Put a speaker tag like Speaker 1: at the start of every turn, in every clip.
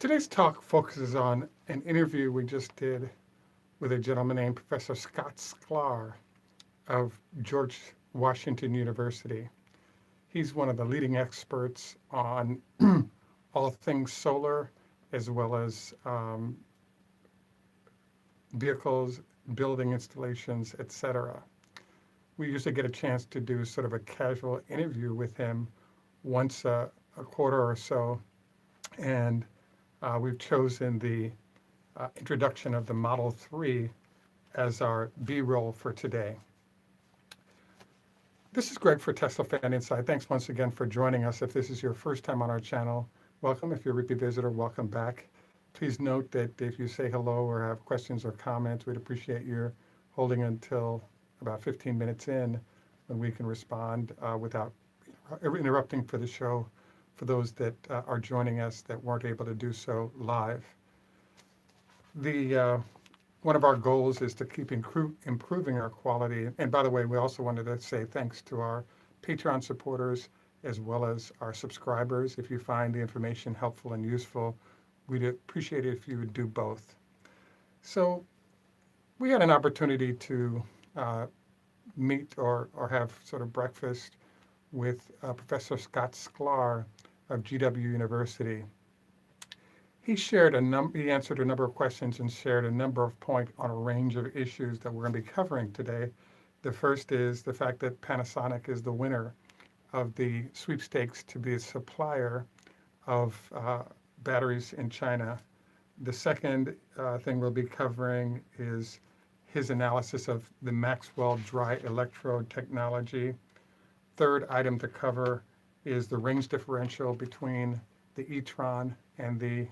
Speaker 1: Today's talk focuses on an interview we just did with a gentleman named Professor Scott Sklar of George Washington University. He's one of the leading experts on all things solar, as well as vehicles, building installations, etc. We usually get a chance to do sort of a casual interview with him once a quarter or so, and we've chosen the introduction of the Model 3 as our B-roll for today. This is Greg for Tesla Fan Insight. Thanks once again for joining us. If this is your first time on our channel, welcome. If you're a repeat visitor, welcome back. Please note that if you say hello or have questions or comments, we'd appreciate your holding until about 15 minutes in when we can respond without interrupting for the show for those that are joining us that weren't able to do so live. One of our goals is to keep improving our quality. And by the way, we also wanted to say thanks to our Patreon supporters as well as our subscribers. If you find the information helpful and useful, we'd appreciate it if you would do both. So we had an opportunity to meet or have sort of breakfast with Professor Scott Sklar of GW University. He answered a number of questions and shared a number of points on a range of issues that we're going to be covering today. The first is the fact that Panasonic is the winner of the sweepstakes to be a supplier of batteries in China. The second thing we'll be covering is his analysis of the Maxwell Dry Electrode Technology. Third item to cover is the range differential between the Entron and the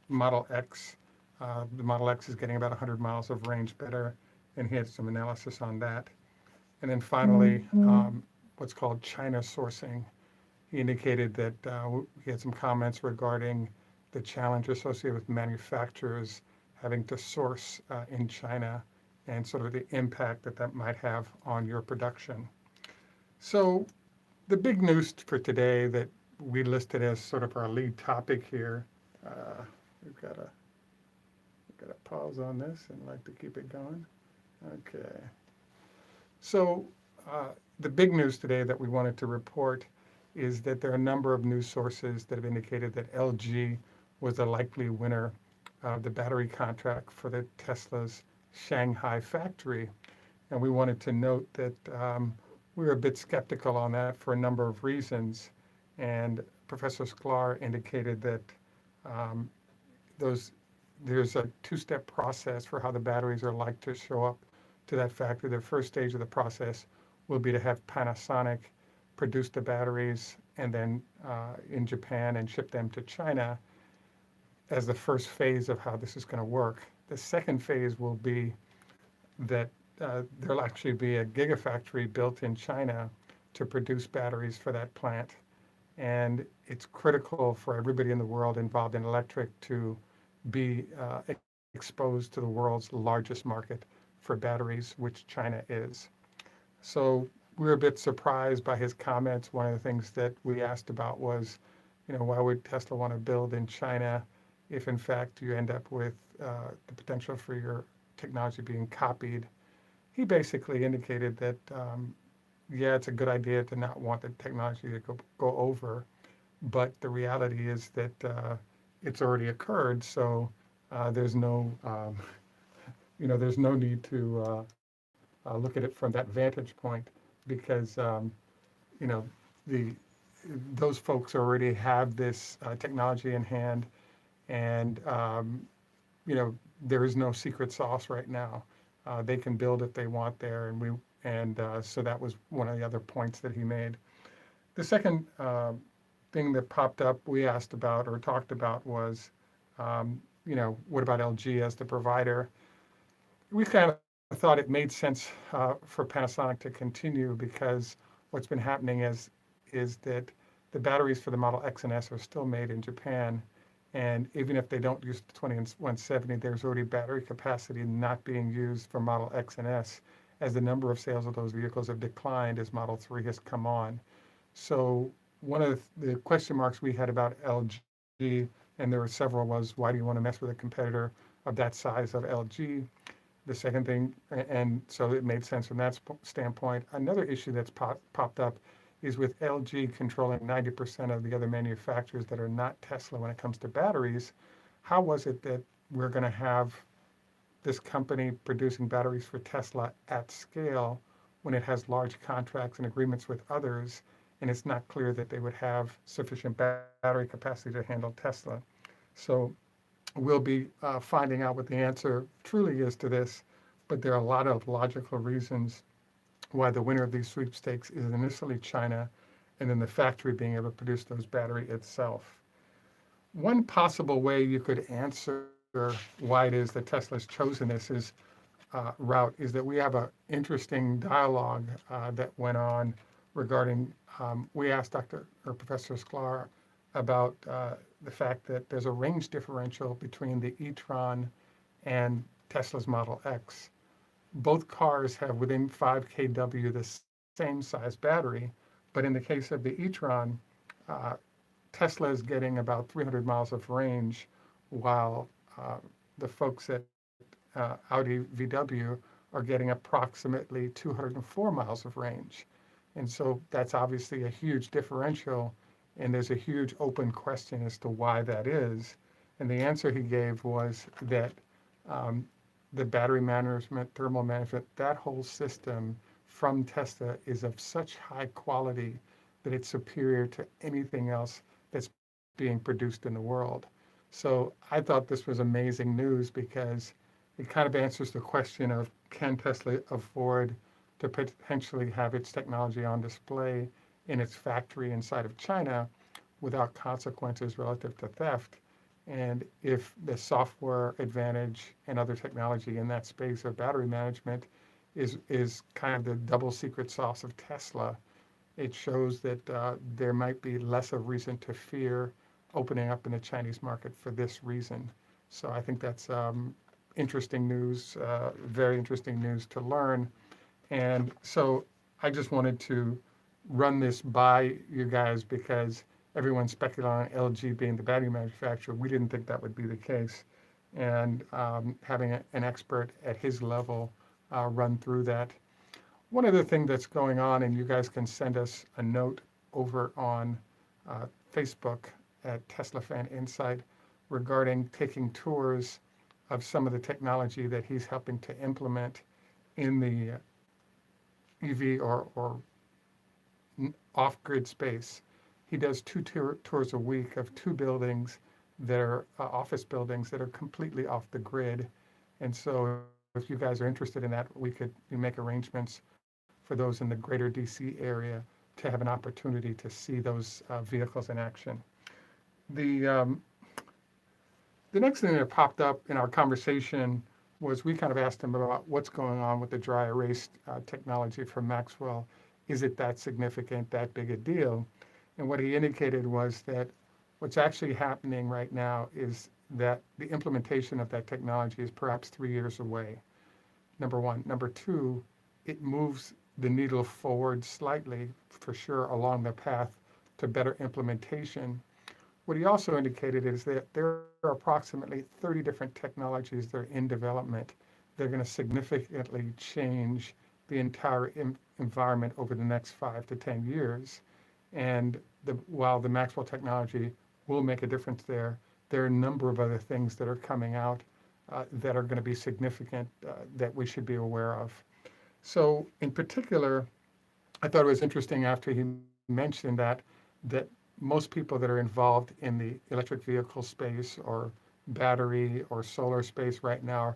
Speaker 1: Model X. The Model X is getting about 100 miles of range better, and he had some analysis on that. And then finally, what's called China sourcing. He indicated that he had some comments regarding the challenge associated with manufacturers having to source in China and sort of the impact that that might have on your production. So the big news for today that we listed as sort of our lead topic here, we've got to pause on this and like to keep it going. Okay. So the big news today that we wanted to report is that there are a number of news sources that have indicated that LG was the likely winner of the battery contract for the Tesla's Shanghai factory. And we wanted to note that we were a bit skeptical on that for a number of reasons. And Professor Sklar indicated that there's a two-step process for how the batteries are like to show up to that factory. The first stage of the process will be to have Panasonic produce the batteries and then in Japan and ship them to China as the first phase of how this is going to work. The second phase will be that there'll actually be a gigafactory built in China to produce batteries for that plant. And it's critical for everybody in the world involved in electric to be exposed to the world's largest market for batteries, which China is. So we were a bit surprised by his comments. One of the things that we asked about was, why would Tesla want to build in China if in fact you end up with the potential for your technology being copied? He basically indicated that, yeah, it's a good idea to not want the technology to go over, but the reality is that it's already occurred, so there's no, there's no need to look at it from that vantage point because, those folks already have this technology in hand, and there is no secret sauce right now. They can build if they want there, and so that was one of the other points that he made. The second thing that popped up, we asked about or talked about was, what about LG as the provider? We kind of thought it made sense for Panasonic to continue because what's been happening is that the batteries for the Model X and S are still made in Japan. And even if they don't use the 2170, there's already battery capacity not being used for Model X and S as the number of sales of those vehicles have declined as Model 3 has come on. So one of the question marks we had about LG and there were several, was why do you want to mess with a competitor of that size of LG? The second thing, and so it made sense from that standpoint. Another issue that's popped up is with LG controlling 90% of the other manufacturers that are not Tesla when it comes to batteries. How was it that we're going to have this company producing batteries for Tesla at scale when it has large contracts and agreements with others, and it's not clear that they would have sufficient battery capacity to handle Tesla? So we'll be finding out what the answer truly is to this, but there are a lot of logical reasons why the winner of these sweepstakes is initially China, and then the factory being able to produce those battery itself. One possible way you could answer why it is that Tesla's chosen this route is that we have an interesting dialogue that went on regarding, we asked Dr. or Professor Sklar about the fact that there's a range differential between the e-tron and Tesla's Model X. Both cars have within 5 kW the same size battery, but in the case of the e-tron, uh, Tesla is getting about 300 miles of range, while the folks at Audi VW are getting approximately 204 miles of range. And so that's obviously a huge differential, and there's a huge open question as to why that is. And the answer he gave was that um, the battery management, thermal management, that whole system from Tesla is of such high quality that it's superior to anything else that's being produced in the world. So I thought this was amazing news because it kind of answers the question of, can Tesla afford to potentially have its technology on display in its factory inside of China without consequences relative to theft? And if the software advantage and other technology in that space of battery management is kind of the double secret sauce of Tesla, it shows that there might be less of reason to fear opening up in the Chinese market for this reason. So I think that's interesting news, very interesting news to learn. And so I just wanted to run this by you guys because everyone's speculating on LG being the battery manufacturer. We didn't think that would be the case. And having an expert at his level run through that. One other thing that's going on, and you guys can send us a note over on Facebook at Tesla Fan Insight regarding taking tours of some of the technology that he's helping to implement in the EV or off-grid space. He does two tours a week of two buildings that are office buildings that are completely off the grid. And so if you guys are interested in that, we could make arrangements for those in the greater DC area to have an opportunity to see those vehicles in action. The um, the next thing that popped up in our conversation was we kind of asked him about what's going on with the dry erase technology from Maxwell. Is it that significant, that big a deal? And what he indicated was that what's actually happening right now is that the implementation of that technology is perhaps 3 years away. Number one. Number two, it moves the needle forward slightly, for sure, along the path to better implementation. What he also indicated is that there are approximately 30 different technologies that are in development. They're going to significantly change the entire environment over the next 5 to 10 years. And while the Maxwell technology will make a difference there are a number of other things that are coming out that are going to be significant that we should be aware of. So in particular, I thought it was interesting after he mentioned that most people that are involved in the electric vehicle space or battery or solar space right now,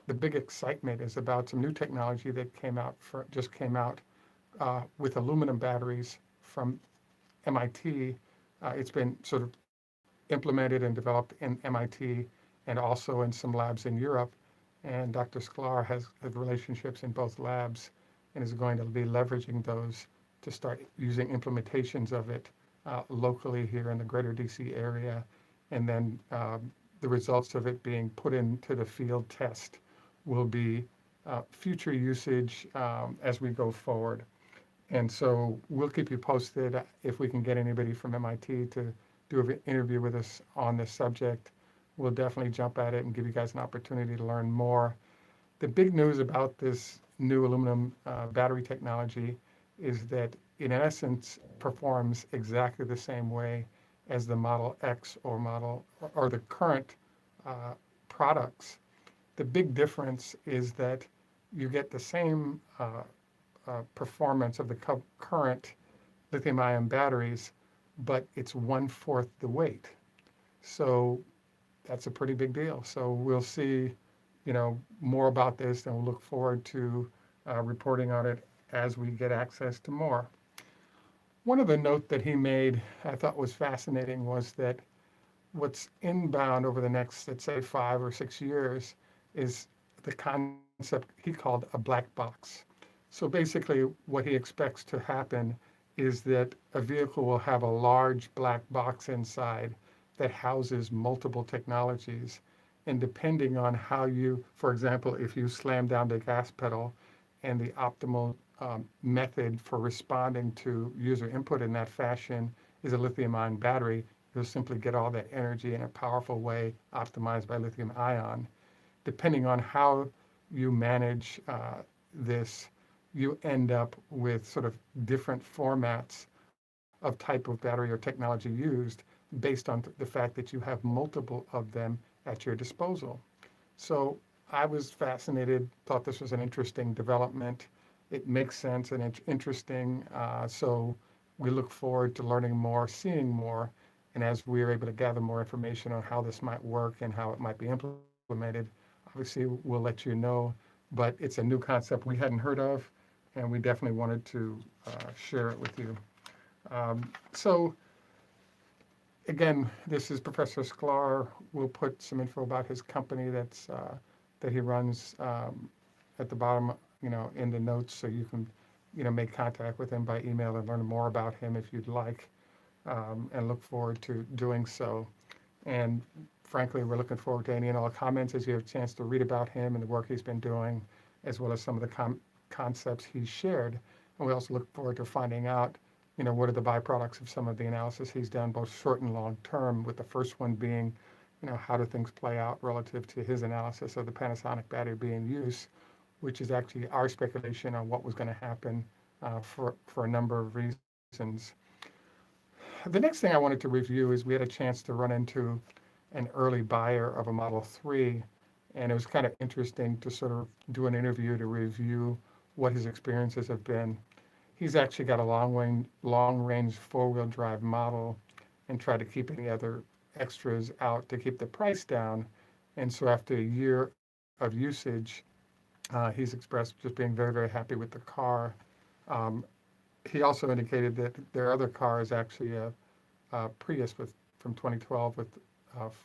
Speaker 1: the big excitement is about some new technology that just came out with aluminum batteries from MIT. It's been sort of implemented and developed in MIT and also in some labs in Europe. And Dr. Sklar has relationships in both labs and is going to be leveraging those to start using implementations of it locally here in the greater DC area. And then the results of it being put into the field test will be future usage as we go forward. And so we'll keep you posted if we can get anybody from MIT to do an interview with us on this subject, we'll definitely jump at it and give you guys an opportunity to learn more. The big news about this new aluminum battery technology is that in essence performs exactly the same way as the Model X or the current uh, products. The big difference is that you get the same performance of the current lithium-ion batteries, but it's one-fourth the weight. So that's a pretty big deal. So we'll see, more about this, and we'll look forward to reporting on it as we get access to more. One of the note that he made I thought was fascinating was that what's inbound over the next, let's say, 5 or 6 years is the concept he called a black box. So basically, what he expects to happen is that a vehicle will have a large black box inside that houses multiple technologies. And depending on how you, for example, if you slam down the gas pedal and the optimal method for responding to user input in that fashion is a lithium ion battery, you'll simply get all that energy in a powerful way optimized by lithium ion. Depending on how you manage this, you end up with sort of different formats of type of battery or technology used based on the fact that you have multiple of them at your disposal. So I was fascinated, thought this was an interesting development. It makes sense and interesting. So we look forward to learning more, seeing more, and as we are able to gather more information on how this might work and how it might be implemented, obviously we'll let you know. But it's a new concept we hadn't heard of, and we definitely wanted to share it with you. So again, this is Professor Sklar. We'll put some info about his company that he runs at the bottom, in the notes, so you can, make contact with him by email and learn more about him if you'd like, and look forward to doing so. And frankly, we're looking forward to any and all comments as you have a chance to read about him and the work he's been doing, as well as some of the concepts he's shared. And we also look forward to finding out, what are the byproducts of some of the analysis he's done, both short and long term, with the first one being, how do things play out relative to his analysis of the Panasonic battery being used, which is actually our speculation on what was going to happen for a number of reasons. The next thing I wanted to review is we had a chance to run into an early buyer of a Model 3, and it was kind of interesting to sort of do an interview to review what his experiences have been. He's actually got a long-range four-wheel drive model and tried to keep any other extras out to keep the price down. And so after a year of usage, he's expressed just being very, very happy with the car. He also indicated that their other car is actually a Prius from 2012 with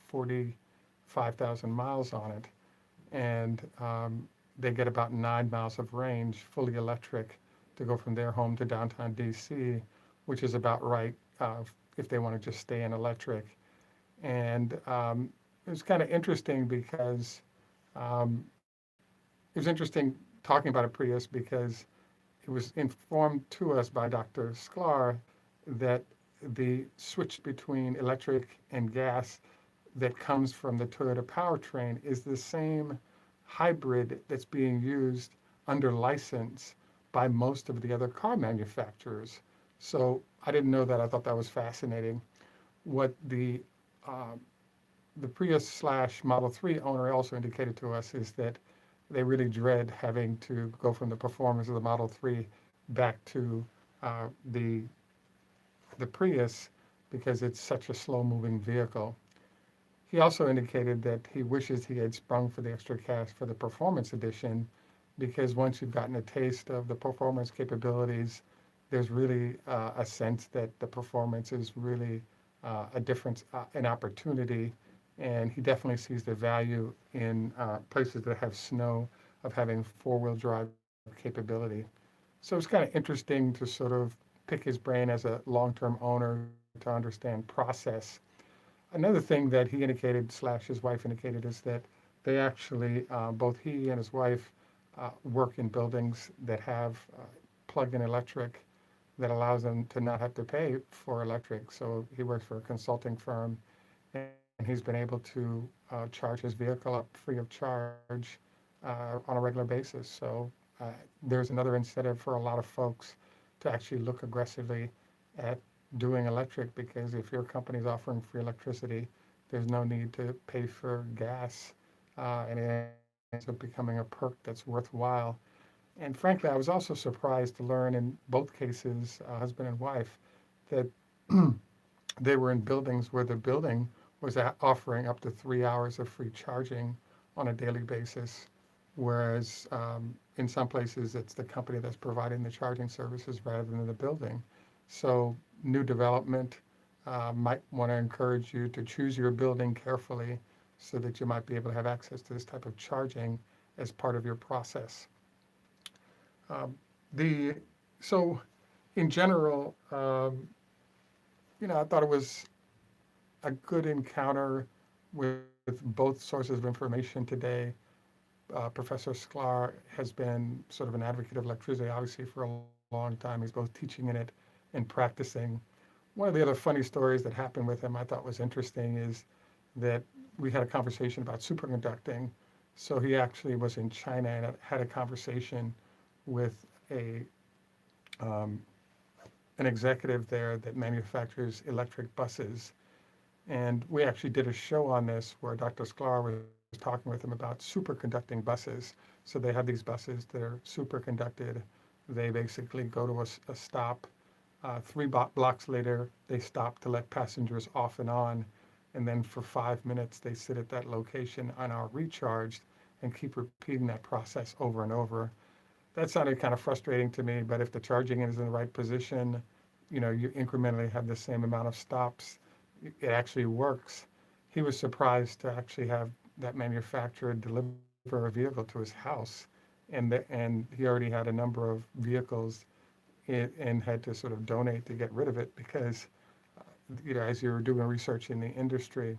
Speaker 1: 45,000 miles on it. And they get about 9 miles of range, fully electric, to go from their home to downtown DC, which is about right if they want to just stay in electric. And it was kind of interesting because it was interesting talking about a Prius because it was informed to us by Dr. Sklar that the switch between electric and gas that comes from the Toyota powertrain is the same hybrid that's being used under license by most of the other car manufacturers. So I didn't know that. I thought that was fascinating. What the Prius / Model 3 owner also indicated to us is that they really dread having to go from the performance of the Model 3 back to the Prius because it's such a slow-moving vehicle. He also indicated that he wishes he had sprung for the extra cash for the Performance Edition because once you've gotten a taste of the performance capabilities, there's really a sense that the performance is really a difference, an opportunity, and he definitely sees the value in places that have snow of having four-wheel drive capability. So it's kind of interesting to sort of pick his brain as a long-term owner to understand process. Another thing that he indicated / his wife indicated is that they actually, both he and his wife, work in buildings that have plug-in electric that allows them to not have to pay for electric. So he works for a consulting firm, and he's been able to charge his vehicle up free of charge on a regular basis. So uh, there's another incentive for a lot of folks to actually look aggressively at doing electric, because if your company's offering free electricity, there's no need to pay for gas, and it ends up becoming a perk that's worthwhile. And frankly, I was also surprised to learn in both cases, husband and wife, that they were in buildings where the building was offering up to 3 hours of free charging on a daily basis, whereas in some places it's the company that's providing the charging services rather than the building. So new development might want to encourage you to choose your building carefully so that you might be able to have access to this type of charging as part of your process. Um, the so in general, I thought it was a good encounter with both sources of information today. Professor Sklar has been sort of an advocate of electricity, obviously, for a long time. He's both teaching in it and practicing. One of the other funny stories that happened with him I thought was interesting is that we had a conversation about superconducting. So he actually was in China and had a conversation with a um, an executive there that manufactures electric buses. And we actually did a show on this where Dr. Sklar was talking with him about superconducting buses. So they have these buses that are superconducted. They basically go to a stop. Three blocks later, they stop to let passengers off and on. And then for 5 minutes, they sit at that location and are recharged and keep repeating that process over and over. That sounded kind of frustrating to me, but if the charging is in the right position, you incrementally have the same amount of stops. It actually works. He was surprised to actually have that manufacturer deliver a vehicle to his house, and he already had a number of vehicles and had to sort of donate to get rid of it because, as you were doing research in the industry,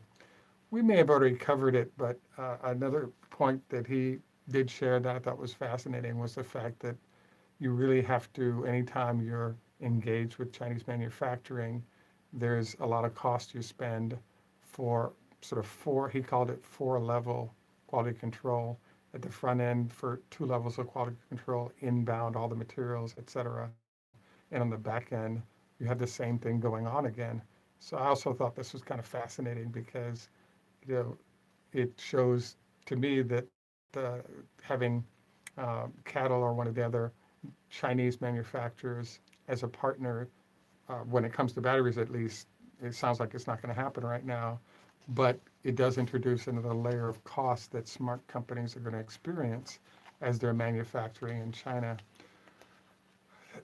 Speaker 1: we may have already covered it, but another point that he did share that I thought was fascinating was the fact that you really have to, anytime you're engaged with Chinese manufacturing, there's a lot of cost you spend for sort of he called it 4-level quality control at the front end for 2 levels of quality control, inbound, all the materials, et cetera. And on the back end, you have the same thing going on again. So I also thought this was kind of fascinating because, you know, it shows to me that having CATL or one of the other Chinese manufacturers as a partner, when it comes to batteries at least, it sounds like it's not going to happen right now, but it does introduce another layer of cost that smart companies are going to experience as they're manufacturing in China.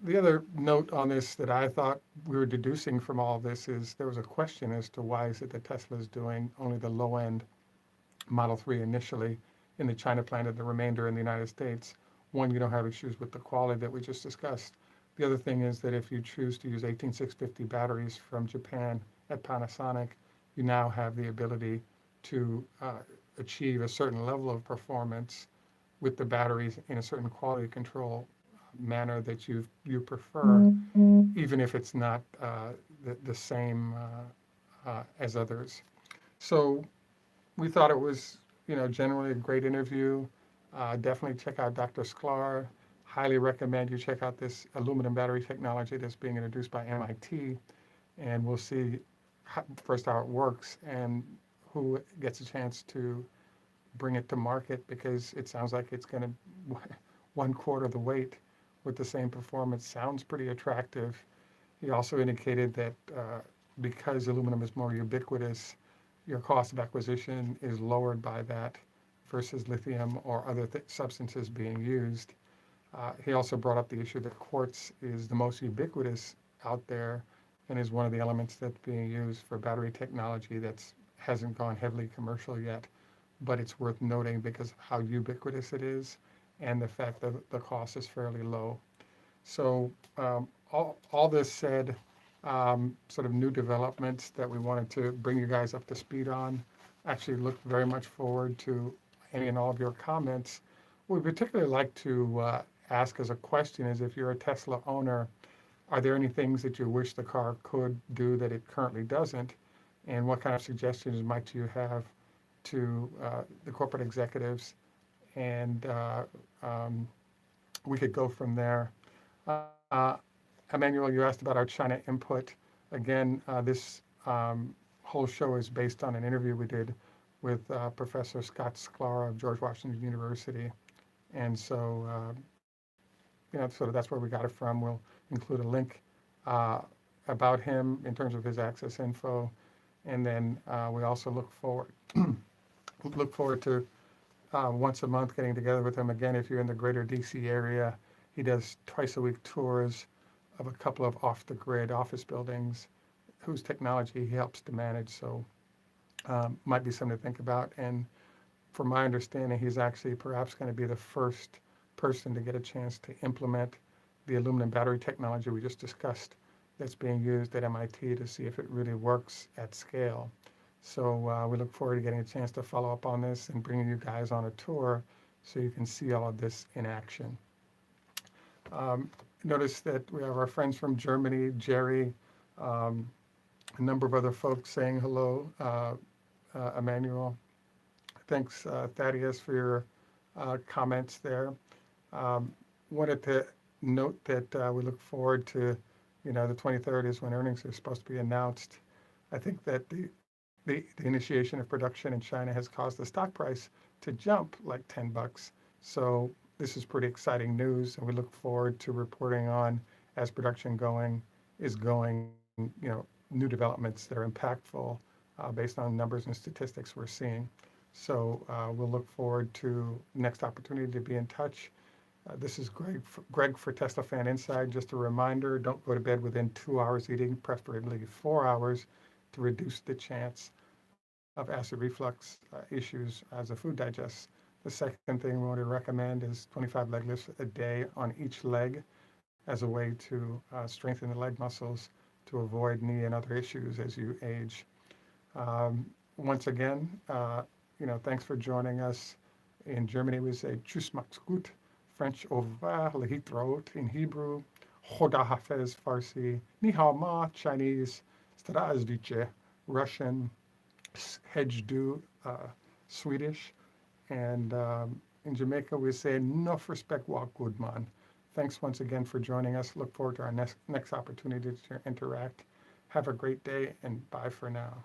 Speaker 1: The other note on this that I thought we were deducing from all of this is there was a question as to why is it that Tesla is doing only the low-end Model 3 initially in the China plant and the remainder in the United States. One, you don't have issues with the quality that we just discussed. The other thing is that if you choose to use 18650 batteries from Japan at Panasonic, you now have the ability to achieve a certain level of performance with the batteries in a certain quality control manner that you prefer, even if it's not the same as others. So we thought it was, generally a great interview. Definitely check out Dr. Sklar. Highly recommend you check out this aluminum battery technology that's being introduced by MIT, and we'll see first how it works and who gets a chance to bring it to market, because it sounds like it's going to 1/4 the weight with the same performance. Sounds pretty attractive. He also indicated that because aluminum is more ubiquitous, your cost of acquisition is lowered by that versus lithium or other substances being used. He also brought up the issue that quartz is the most ubiquitous out there and is one of the elements that's being used for battery technology that hasn't gone heavily commercial yet, but it's worth noting because of how ubiquitous it is and the fact that the cost is fairly low. So all this said, sort of new developments that we wanted to bring you guys up to speed on. Actually look very much forward to any and all of your comments. What we particularly like to ask as a question is, if you're a Tesla owner, Are there any things that you wish the car could do that it currently doesn't? And what kind of suggestions might you have to the corporate executives? And we could go from there. Uh, Emmanuel, you asked about our China input. Again, this whole show is based on an interview we did with Professor Scott Sklar of George Washington University. And so, so that's where we got it from. We'll include a link uh, about him in terms of his access info. And then we also look forward to once a month getting together with him again. If you're in the greater DC area, he does twice a week tours of a couple of off the grid office buildings whose technology he helps to manage. So might be something to think about. And from my understanding, he's actually perhaps going to be the first person to get a chance to implement the aluminum battery technology we just discussed that's being used at MIT to see if it really works at scale. So we look forward to getting a chance to follow up on this and bringing you guys on a tour so you can see all of this in action. Notice that we have our friends from Germany, Jerry, a number of other folks saying hello, Emmanuel. Thanks, Thaddeus, for your comments there. Wanted to note that we look forward to, the 23rd is when earnings are supposed to be announced. I think that the initiation of production in China has caused the stock price to jump like $10. So this is pretty exciting news, and we look forward to reporting on as production is going, new developments that are impactful based on numbers and statistics we're seeing. So we'll look forward to next opportunity to be in touch. This is Greg for Tesla Fan Inside. Just a reminder, don't go to bed within 2 hours eating, preferably 4 hours, to reduce the chance of acid reflux issues as the food digests. The second thing we want to recommend is 25 leg lifts a day on each leg as a way to strengthen the leg muscles to avoid knee and other issues as you age. Once again, thanks for joining us. In Germany, we say Tschüss, macht's gut. French, au revoir, lehitraot in Hebrew. Choda hafez, Farsi. Ni hao ma, Chinese. Zdravstvuyte, Russian. Hejdu, Swedish. And in Jamaica, we say Nof respect wa goodman. Thanks once again for joining us. Look forward to our next opportunity to interact. Have a great day, and bye for now.